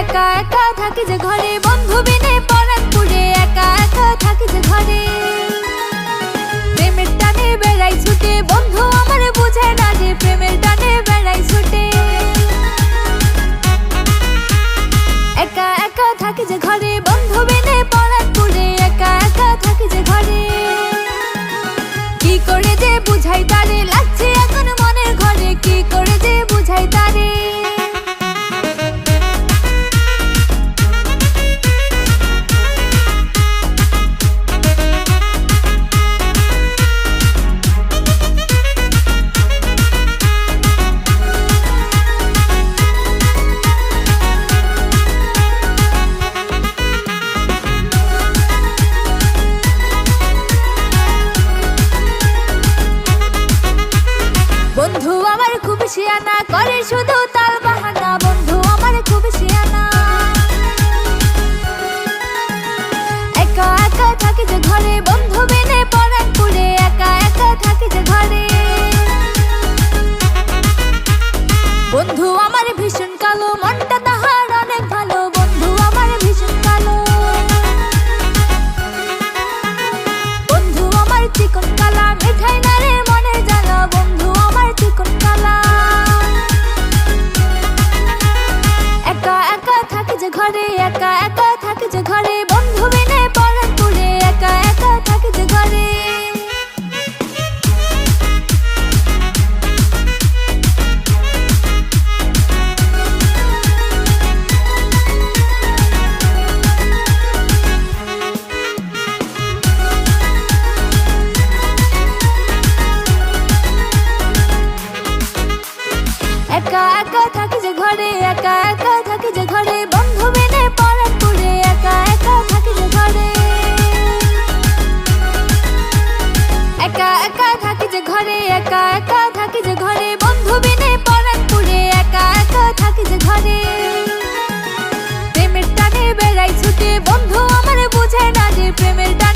একা একা থাকি যে ঘরে, বন্ধু বিনে পরাণ পুড়ে একা একা থাকি যে ঘরে। প্রেমের টানে বেড়াই ছুটে, বন্ধু আমার বুঝে না যে প্রেমের টানে বেড়াই ছুটে। একা একা থাকি যে ঘরে, বন্ধু বিনে পরাণ পুড়ে একা একা থাকি যে ঘরে। কি করে যে বুঝাই তারে, লাগছে এখন মনের ঘরে, কি করে যে বুঝাই তারে। বন্ধু আমার খুব শিয়ানা, করে শুধু তাল বাহানা, বন্ধু আমার খুব শিয়ানা। একা একা থাকি যে ঘরে, বন্ধু বিনে পরাণ পুড়ে একা একা থাকি যে ঘরে। বন্ধু আমার ভীষণ কালো, মনটা তাহার অনেক ভালো, বন্ধু আমার ভীষণ কালো। বন্ধু আমার চিকন কালা, মিঠাই নারে মনের জ্বালা, বন্ধু আমার চিকন কালা। একা একা থাকি যে ঘরে, একা একা থাকি যে ঘরে, বন্ধু বিনে পরাণ পুড়ে একা একা থাকি যে ঘরে। একা একা থাকি যে ঘরে, একা একা থাকি যে ঘরে, বন্ধু বিনে পরাণ পুড়ে একা একা থাকি যে ঘরে। একা একা থাকি যে ঘরে, একা একা থাকি যে ঘরে, বন্ধু বিনে পরাণ পুড়ে একা একা থাকি যে ঘরে। প্রেমের টানে বেড়াই ছুটে, বন্ধু আমার বুঝে না যে প্রেমের টানে